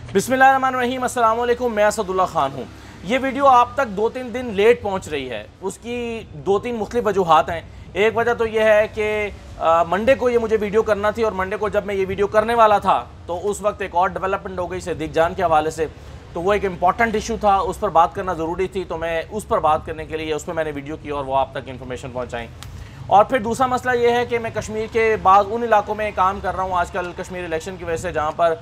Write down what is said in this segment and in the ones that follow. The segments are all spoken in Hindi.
बिस्मिल्लाहिर्रहमानिर्रहीम, अस्सलाम वालेकुम। मैं असदुल्ला खान हूँ। ये वीडियो आप तक 2-3 दिन लेट पहुँच रही है। उसकी 2-3 मुख्तलिफ वजूहात हैं। एक वजह तो यह है कि मंडे को ये मुझे वीडियो करना थी और मंडे को जब मैं ये वीडियो करने वाला था तो उस वक्त एक और डेवलपमेंट हो गई सिद्दीक जान के हवाले से, तो वो एक इम्पॉर्टेंट इशू था, उस पर बात करना ज़रूरी थी, तो मैं उस पर बात करने के लिए उस पर मैंने वीडियो की और वो आप तक इन्फॉर्मेशन पहुँचाई। और फिर दूसरा मसला ये है कि मैं कश्मीर के बाद उन इलाकों में काम कर रहा हूँ आजकल कश्मीर इलेक्शन की वजह से, जहाँ पर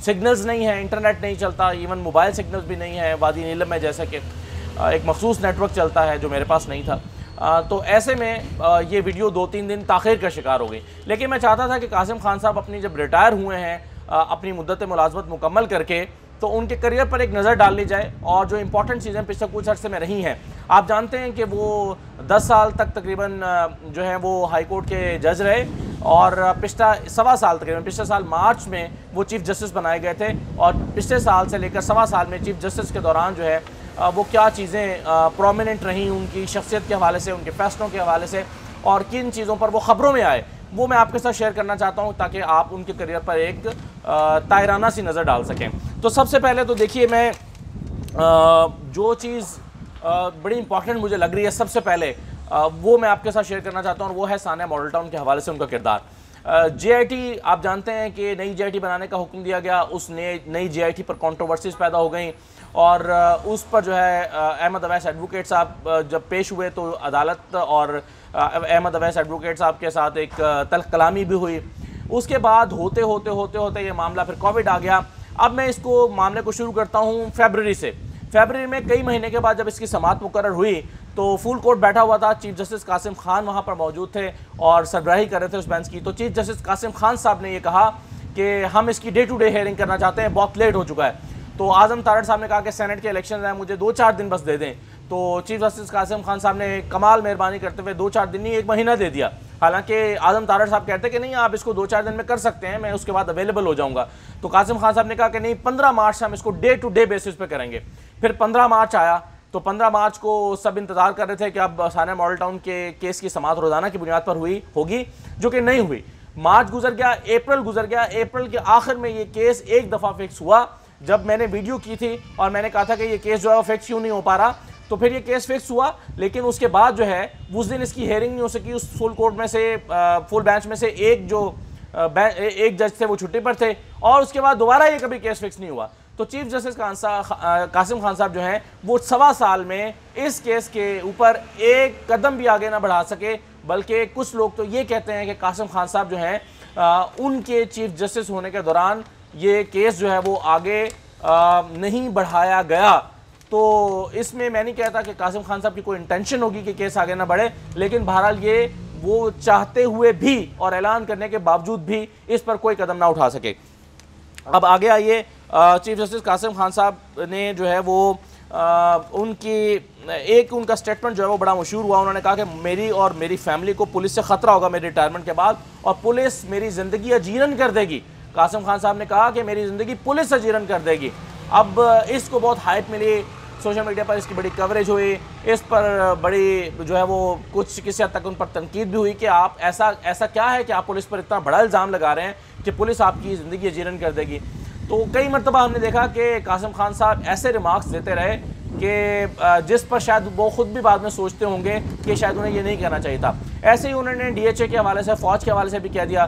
सिग्नल्स नहीं है, इंटरनेट नहीं चलता, इवन मोबाइल सिग्नल्स भी नहीं है। वादी नीलम में जैसे कि एक मखसूस नेटवर्क चलता है जो मेरे पास नहीं था। तो ऐसे में ये वीडियो 2-3 दिन ताख़ीर का शिकार हो गई। लेकिन मैं चाहता था कि कासिम खान साहब अपनी जब रिटायर हुए हैं अपनी मुद्दत मुलाज़मत मुकम्मल करके, तो उनके करियर पर एक नज़र डाल ली जाए और जो इंपॉर्टेंट चीज़ें पिछले कुछ अर्से में रही हैं। आप जानते हैं कि वो 10 साल तक तकरीबन जो है वो हाई कोर्ट के जज रहे और पिछला 1.25 साल तकरीबन, पिछले साल मार्च में वो चीफ़ जस्टिस बनाए गए थे और पिछले साल से लेकर 1.25 साल में चीफ़ जस्टिस के दौरान जो है वो क्या चीज़ें प्रोमिनेंट रहीं उनकी शख्सियत के हवाले से, उनके फ़ैसलों के हवाले से, और किन चीज़ों पर वो ख़बरों में आए, वो मैं आपके साथ शेयर करना चाहता हूँ ताकि आप उनके करियर पर एक तायराना सी नज़र डाल सकें। तो सबसे पहले तो देखिए, मैं जो चीज़ बड़ी इंपॉर्टेंट मुझे लग रही है सबसे पहले वो मैं आपके साथ शेयर करना चाहता हूँ, और वो है सानिया मॉडल टाउन के हवाले से उनका किरदार। JIT, आप जानते हैं कि नई JIT बनाने का हुक्म दिया गया, उस नई JIT पर कंट्रोवर्सीज पैदा हो गई और उस पर जो है अहमद अवैस एडवोकेट साहब जब पेश हुए तो अदालत और अहमद अवैस एडवोकेट साहब के साथ एक तल्ख कलामी भी हुई। उसके बाद होते होते ये मामला फिर कोविड आ गया। अब मैं इसको मामले को शुरू करता हूँ फरवरी से। फरवरी में कई महीने के बाद जब इसकी समाअत मुकर्रर हुई तो फुल कोर्ट बैठा हुआ था, चीफ जस्टिस कासिम खान वहाँ पर मौजूद थे और सरबराही कर रहे थे उस बेंच की। तो चीफ जस्टिस कासिम खान साहब ने ये कहा कि हम इसकी डे टू डे हेयरिंग करना चाहते हैं, बहुत लेट हो चुका है। तो आजम तारड़ साहब ने कहा कि सेनेट के इलेक्शन हैं, मुझे 2-4 दिन बस दे दें। तो चीफ जस्टिस कासिम खान साहब ने कमाल मेहरबानी करते हुए 2-4 दिन नहीं, 1 महीना दे दिया। हालांकि आजम तारड़ साहब कहते कि नहीं, आप इसको 2-4 दिन में कर सकते हैं, मैं उसके बाद अवेलेबल हो जाऊंगा। तो कासिम खान साहब ने कहा कि नहीं, 15 मार्च से हम इसको डे टू डे बेसिस पे करेंगे। फिर 15 मार्च आया तो 15 मार्च को सब इंतजार कर रहे थे कि अब सानिया मॉडल टाउन के केस की समाअत रोजाना की बुनियाद पर होगी, जो कि नहीं हुई। मार्च गुजर गया, अप्रैल गुजर गया। अप्रैल के आखिर में ये केस एक दफ़ा फिक्स हुआ। जब मैंने वीडियो की थी और मैंने कहा था कि ये केस जो है फिक्स क्यों नहीं हो पा रहा, तो फिर ये केस फिक्स हुआ। लेकिन उसके बाद जो है उस दिन इसकी हेयरिंग नहीं हो सकी। उस फुल कोर्ट में से फुल बेंच में से एक जज थे, वो छुट्टी पर थे, और उसके बाद दोबारा ये कभी केस फिक्स नहीं हुआ। तो चीफ जस्टिस कासिम खान साहब जो हैं वो 1.25 साल में इस केस के ऊपर एक कदम भी आगे ना बढ़ा सके, बल्कि कुछ लोग तो ये कहते हैं कि कासिम खान साहब जो हैं उनके चीफ जस्टिस होने के दौरान ये केस जो है वो आगे नहीं बढ़ाया गया। तो इसमें मैं नहीं कहता कि कासिम खान साहब की कोई इंटेंशन होगी कि केस आगे ना बढ़े, लेकिन बहरहाल ये वो चाहते हुए भी और ऐलान करने के बावजूद भी इस पर कोई कदम ना उठा सके। अब आगे आइए, चीफ जस्टिस कासिम खान साहब ने जो है वो उनका स्टेटमेंट जो है वो बड़ा मशहूर हुआ। उन्होंने कहा कि मेरी और मेरी फैमिली को पुलिस से ख़तरा होगा मेरी रिटायरमेंट के बाद, और पुलिस मेरी ज़िंदगी अजीरन कर देगी। कासिम खान साहब ने कहा कि मेरी ज़िंदगी पुलिस अजीरन कर देगी। अब इसको बहुत हाइप मिली, सोशल मीडिया पर इसकी बड़ी कवरेज हुई, इस पर बड़ी जो है वो कुछ किसी हद तक उन पर तनकीद भी हुई कि आप ऐसा क्या है कि आप पुलिस पर इतना बड़ा इल्ज़ाम लगा रहे हैं कि पुलिस आपकी ज़िंदगी अजीरन कर देगी। तो कई मरतबा हमने देखा कि कासिम खान साहब ऐसे रिमार्क्स देते रहे कि जिस पर शायद वो खुद भी बाद में सोचते होंगे कि शायद उन्हें ये नहीं कहना चाहिए था। ऐसे ही उन्होंने DHA के हवाले से, फ़ौज के हवाले से भी कह दिया।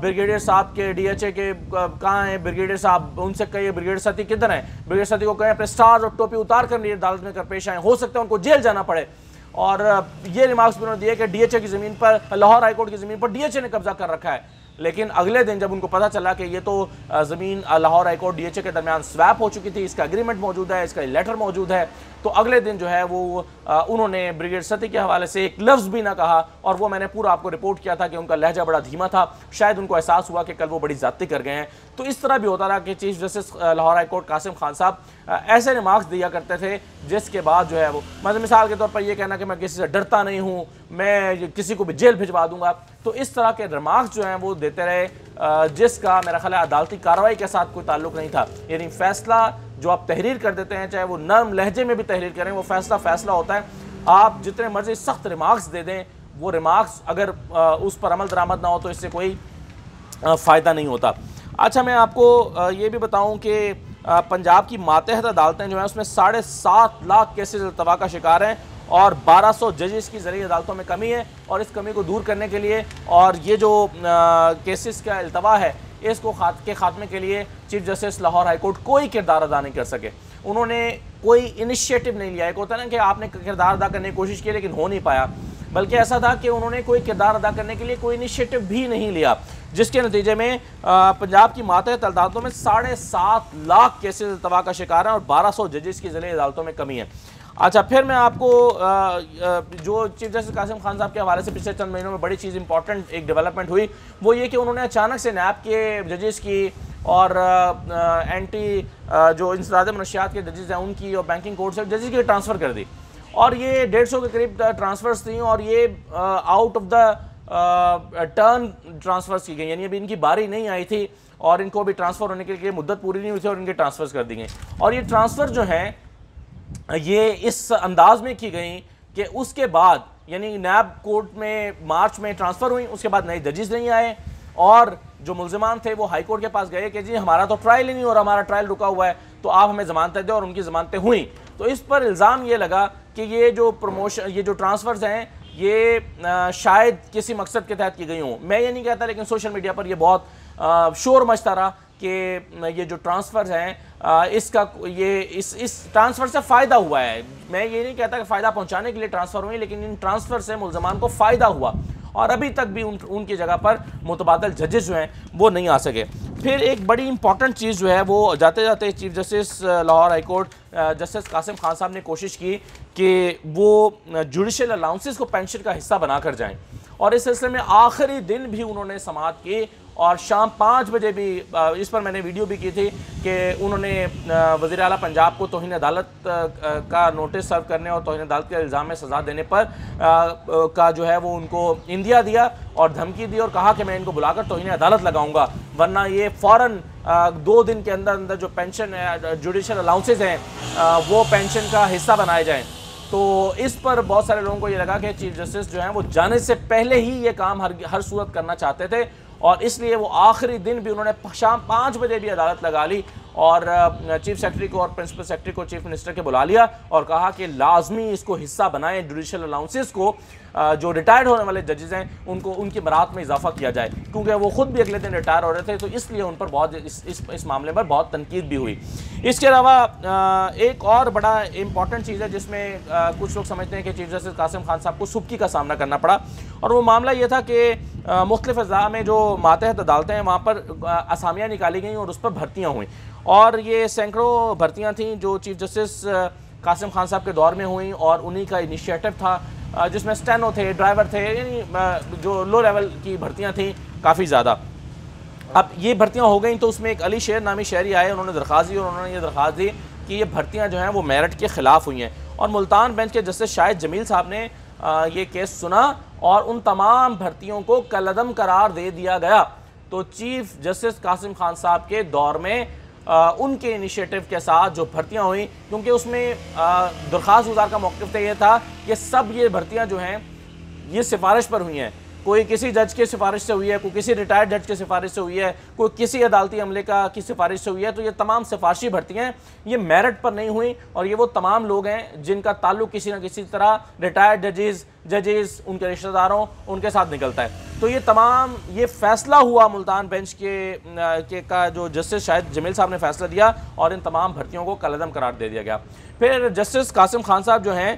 ब्रिगेडियर साहब के DHA के कहाँ हैं ब्रिगेडियर साहब, उनसे कहिए ब्रिगेडियर सती किधर हैं, ब्रिगेडियर सती को कहें अपने स्टार और टोपी उतार कर लिए अदालत में कर पेश आए, हो सकता है उनको जेल जाना पड़े। और ये रिमार्क्स भी उन्होंने दिए कि DHA की ज़मीन पर, लाहौर हाईकोर्ट की ज़मीन पर DHA ने कब्जा कर रखा है। लेकिन अगले दिन जब उनको पता चला कि ये तो ज़मीन लाहौर हाईकोर्ट DHA के दरमियान स्वैप हो चुकी थी, इसका एग्रीमेंट मौजूद है, इसका लेटर मौजूद है, तो अगले दिन जो है वो उन्होंने ब्रिगेड सती के हवाले से एक लफ्ज़ भी ना कहा। और वो मैंने पूरा आपको रिपोर्ट किया था कि उनका लहजा बड़ा धीमा था, शायद उनको एहसास हुआ कि कल वो बड़ी ज़्यादती कर गए हैं। तो इस तरह भी होता रहा कि chief justice Lahore high court Qasim Khan sahab ऐसे रिमार्क्स दिया करते थे जिसके बाद जो है वो, मतलब मिसाल के तौर पर यह कहना कि मैं किसी से डरता नहीं हूँ, मैं किसी को भी जेल भिजवा दूंगा। तो इस तरह के रिमार्क्स जो हैं वो देते रहे, जिसका मेरा ख्याल है अदालती कार्रवाई के साथ कोई ताल्लुक नहीं था। यानी फैसला जो आप तहरीर कर देते हैं, चाहे वो नर्म लहजे में भी तहरीर करें, वो फैसला होता है। आप जितने मर्जी सख्त रिमार्क्स दे दें, वो रिमार्क्स अगर उस पर अमल दरामद ना हो तो इससे कोई फ़ायदा नहीं होता। अच्छा, मैं आपको ये भी बताऊं कि पंजाब की मातहत अदालतें जो हैं उसमें 7.5 लाख केसेस अल्तवा का शिकार हैं और 1200 जजेस की ज़रिए अदालतों में कमी है। और इस कमी को दूर करने के लिए और ये जो केसेस का अल्तवा है इसको खात्मे के लिए chief justice Lahore high court कोई किरदार अदा नहीं कर सके। उन्होंने कोई इनिशिएटिव नहीं लिया। एक होता है ना कि आपने किरदार अदा करने की कोशिश की लेकिन हो नहीं पाया, बल्कि ऐसा था कि उन्होंने कोई किरदार अदा करने के लिए कोई इनिशिएटिव भी नहीं लिया, जिसके नतीजे में पंजाब की मातहत अदालतों में 7.5 लाख केसेस अल्तवा का शिकार है और 1200 जजेस की ज़रिए अदालतों में कमी है। अच्छा, फिर मैं आपको जो चीफ जस्टिस कासिम खान साहब के हवाले से पिछले चंद महीनों में बड़ी चीज़ इंपॉर्टेंट एक डेवलपमेंट हुई, वो ये कि उन्होंने अचानक से नैब के जजेस की और एंटी जो इंसदाद मनशियात के जजेस हैं उनकी और बैंकिंग कोर्ट से जजेस की ट्रांसफ़र कर दी। और ये 150 के करीब ट्रांसफ़र्स थी और ये out of the turn transfers की गई, यानी अभी इनकी बारी नहीं आई थी और इनको अभी ट्रांसफ़र होने के लिए मुद्दत पूरी नहीं हुई थी और इनके ट्रांसफ़र्स कर दी गई। और ये ट्रांसफ़र जो हैं ये इस अंदाज में की गई कि उसके बाद यानी नैब कोर्ट में मार्च में ट्रांसफ़र हुई, उसके बाद नए जजेस नहीं आए और जो मुल्ज़िमान थे वो हाई कोर्ट के पास गए कि जी हमारा तो ट्रायल ही नहीं हो रहा, हमारा ट्रायल रुका हुआ है, तो आप हमें ज़मानतें दें, और उनकी ज़मानतें हुई। तो इस पर इल्ज़ाम ये लगा कि ये जो ट्रांसफ़र्स हैं ये शायद किसी मकसद के तहत की गई हों। मैं ये नहीं कहता, लेकिन सोशल मीडिया पर ये बहुत शोर मचता रहा कि ये जो ट्रांसफ़र्स हैं इसका इस ट्रांसफ़र से फ़ायदा हुआ है। मैं ये नहीं कहता कि फ़ायदा पहुंचाने के लिए ट्रांसफ़र हुई, लेकिन इन ट्रांसफ़र से मुल्ज़मान को फ़ायदा हुआ और अभी तक भी उनकी जगह पर मुतबादल जजेस जो हैं वो नहीं आ सके। फिर एक बड़ी इंपॉर्टेंट चीज़ जो है वो जाते जाते chief justice Lahore high court justice Qasim Khan sahab ने कोशिश की कि वो जुडिशल अलाउंसेस को पेंशन का हिस्सा बनाकर जाएं, और इस सिलसिले में आखिरी दिन भी उन्होंने समाअत की और शाम 5 बजे भी इस पर मैंने वीडियो भी की थी कि उन्होंने वज़ीर आला पंजाब को तौहीन अदालत का नोटिस सर्व करने और तौहीन अदालत के इल्ज़ाम में सज़ा देने पर का जो है वो उनको इंदिया दिया और धमकी दी और कहा कि मैं इनको बुलाकर तौहीन अदालत लगाऊंगा, वरना ये फ़ौरन 2 दिन के अंदर अंदर जो पेंशन जुडिशल अलाउंसेज हैं वो पेंशन का हिस्सा बनाए जाएँ। तो इस पर बहुत सारे लोगों को ये लगा कि चीफ जस्टिस जो हैं वो जाने से पहले ही ये काम हर सूरत करना चाहते थे और इसलिए वो आखिरी दिन भी उन्होंने शाम 5 बजे भी अदालत लगा ली और चीफ सेक्रेटरी को और प्रिंसिपल सेक्रेटरी को चीफ मिनिस्टर के बुला लिया और कहा कि लाजमी इसको हिस्सा बनाएं, जुडिशल अलाउंसेस को जो रिटायर्ड होने वाले जजेस हैं उनको उनकी बरात में इजाफा किया जाए, क्योंकि वो खुद भी अगले दिन रिटायर हो रहे थे, तो इसलिए उन पर बहुत इस मामले पर बहुत तनकीद भी हुई। इसके अलावा एक और बड़ा इंपॉर्टेंट चीज़ है जिसमें कुछ लोग समझते हैं कि चीफ जस्टिस कासिम खान साहब को सुबकी का सामना करना पड़ा, और वो मामला ये था कि मुख्तलिफ अज़्ज़ा में जो मातहत अदालतें हैं वहाँ पर असामियाँ निकाली गई और उस पर भर्तियाँ हुई, और ये सैकड़ों भर्तियाँ थीं जो चीफ जस्टिस कासिम खान साहब के दौर में हुई और उन्हीं का इनिशिएटिव था, जिसमें स्टेनो थे, ड्राइवर थे, यानी जो लो लेवल की भर्तियाँ थीं काफ़ी ज़्यादा। अब ये भर्तियाँ हो गई तो उसमें एक अली शेर नामी शहरी आए, उन्होंने दरख्वास्त दी और उन्होंने ये दरख्वास्त दी कि ये भर्तियाँ जो हैं वो मेरिट के ख़िलाफ़ हुई हैं, और मुल्तान बेंच के जस्टिस शाहिद जमील साहब ने ये केस सुना और उन तमाम भर्तियों को कलअदम करार दे दिया गया। तो चीफ जस्टिस कासिम खान साहब के दौर में उनके इनिशिएटिव के साथ जो भर्तियां हुई, क्योंकि उसमें दरख्वास्त गुजार का मौक़िफ़ ये था कि सब ये भर्तियां जो हैं ये सिफारिश पर हुई हैं, कोई किसी जज के सिफारिश से हुई है, कोई किसी रिटायर्ड जज के सिफारिश से हुई है, कोई किसी अदालती अमले की सिफारिश से हुई है, तो ये तमाम सिफारशी भर्तियाँ ये मेरिट पर नहीं हुई, और ये वो तमाम लोग हैं जिनका ताल्लुक़ किसी न किसी तरह रिटायर्ड जजेस उनके रिश्तेदारों उनके साथ निकलता है। तो ये तमाम ये फ़ैसला हुआ मुल्तान बेंच के का जो जस्टिस शाहिद जमील साहब ने फ़ैसला दिया और इन तमाम भर्तियों को कलअदम करार दे दिया गया। फिर जस्टिस कासिम खान साहब जो हैं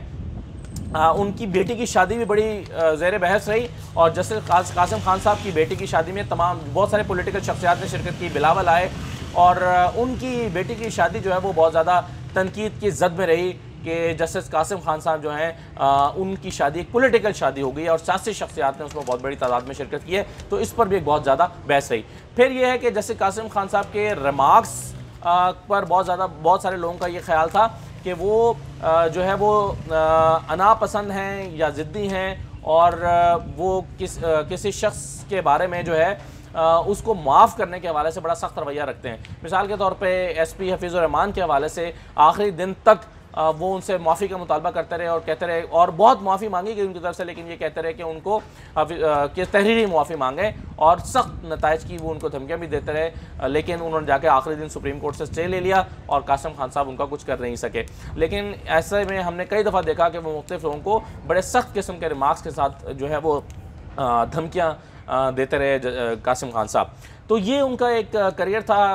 उनकी बेटी की शादी भी बड़ी ज़ेर बहस रही, और जस्टिस कासिम खान साहब की बेटी की शादी में बहुत सारे पॉलिटिकल शख्सियात ने शिरकत की, बिलावल आए, और उनकी बेटी की शादी जो है वो बहुत ज़्यादा तनकीद की जद में रही कि जस्टिस कासिम खान साहब जो हैं उनकी शादी एक पॉलिटिकल शादी हो गई और सियासी शख्सियात ने उसमें बहुत बड़ी तादाद में शिरकत की है, तो इस पर भी एक बहुत ज़्यादा बहस रही। फिर यह है कि जस्टिस कासिम खान साहब के रिमार्क्स पर बहुत सारे लोगों का ये ख्याल था कि वो जो है वो अनापसंद हैं या ज़िद्दी हैं, और वो किसी शख्स के बारे में जो है उसको माफ़ करने के हवाले से बड़ा सख्त रवैया रखते हैं। मिसाल के तौर पे एसपी हफीज़ुर रहमान के हवाले से आखिरी दिन तक वो उनसे माफ़ी का मुतालबा करते रहे और कहते रहे, और बहुत माफ़ी मांगी गई उनकी तरफ से, लेकिन ये कहते रहे कि उनको कि तहरीरी माफ़ी मांगे और सख्त नताइज की वो उनको धमकियाँ भी देते रहे। लेकिन उन्होंने जाके आखिरी दिन सुप्रीम कोर्ट से स्टे ले लिया और कासिम खान साहब उनका कुछ कर नहीं सके। लेकिन ऐसे में हमने कई दफ़ा देखा कि वो मुख्तलिफ लोगों को बड़े सख्त किस्म के रिमार्क्स के साथ जो है वो धमकियाँ देते रहे कासिम खान साहब। तो ये उनका एक करियर था।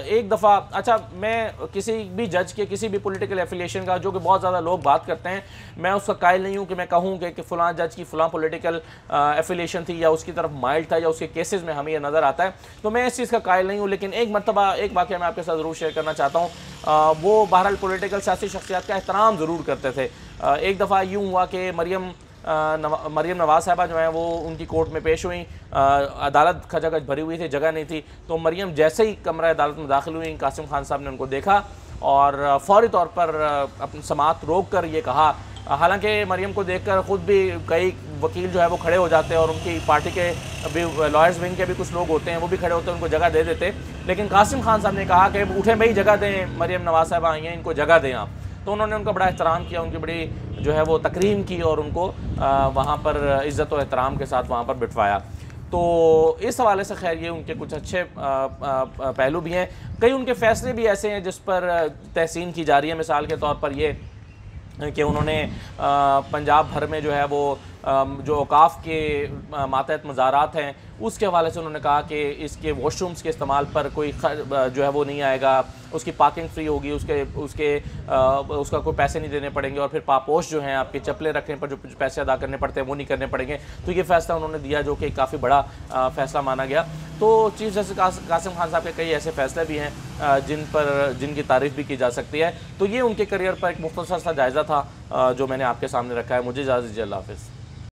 एक दफ़ा, अच्छा, मैं किसी भी जज के किसी भी पॉलिटिकल एफिलिएशन का, जो कि बहुत ज़्यादा लोग बात करते हैं, मैं उसका कायल नहीं हूँ कि मैं कहूँ कि फ़लाँ जज की फ़लाँ पॉलिटिकल एफिलिएशन थी या उसकी तरफ माइल्ड था या उसके केसेस में हमें ये नज़र आता है, तो मैं इस चीज़ का कायल नहीं हूँ। लेकिन एक मरतबा एक वाक़या मैं आपके साथ ज़रूर शेयर करना चाहता हूँ। वो बहरहाल पॉलिटिकल सियासी शख्सियत का एहतराम ज़रूर करते थे। एक दफ़ा यूँ हुआ कि मरियम नवाज़ साहबा जो हैं वो उनकी कोर्ट में पेश हुई। अदालत खचाखच भरी हुई थी, जगह नहीं थी। तो मरियम जैसे ही कमरा अदालत में दाखिल हुई, कासिम खान साहब ने उनको देखा और फ़ौरी तौर पर अपनी समाअत रोक कर ये कहा, हालांकि मरियम को देखकर ख़ुद भी कई वकील जो है वो खड़े हो जाते हैं और उनकी पार्टी के भी लॉयर्स विंग के भी कुछ लोग होते हैं, वो भी खड़े होते हैं, उनको जगह दे देते। लेकिन कासिम खान साहब ने कहा कि उठें भाई, जगह दें, मरियम नवाज़ साहबा आई हैं, इनको जगह दें आप। तो उन्होंने उनका बड़ा एहतराम किया, उनकी बड़ी जो है वो तकरीम की और उनको वहाँ पर इज़्ज़त और एहतराम के साथ वहाँ पर बिठवाया। तो इस हवाले से खैर ये उनके कुछ अच्छे पहलू भी हैं। कई उनके फ़ैसले भी ऐसे हैं जिस पर तहसीन की जा रही है। मिसाल के तौर पर ये कि उन्होंने पंजाब भर में जो है वो जो औकाफ़ के मातहत मज़ारात हैं उसके हवाले से उन्होंने कहा कि इसके वॉशरूम्स के इस्तेमाल पर कोई जो है वो नहीं आएगा, उसकी पार्किंग फ्री होगी, उसका कोई पैसे नहीं देने पड़ेंगे, और फिर पापोश जो हैं आपके चप्पलें रखने पर जो पैसे अदा करने पड़ते हैं वो नहीं करने पड़ेंगे। तो ये फ़ैसला उन्होंने दिया जो कि काफ़ी बड़ा फ़ैसला माना गया। तो चीफ जस्टिस कासिम खान साहब के कई ऐसे फ़ैसले भी हैं जिनकी तारीफ़ भी की जा सकती है। तो ये उनके करियर पर एक मुख्तसर सा जायज़ा था जो मैंने आपके सामने रखा है। मुझे इजाज़त दीजिए, अल्लाह हाफ़िज़।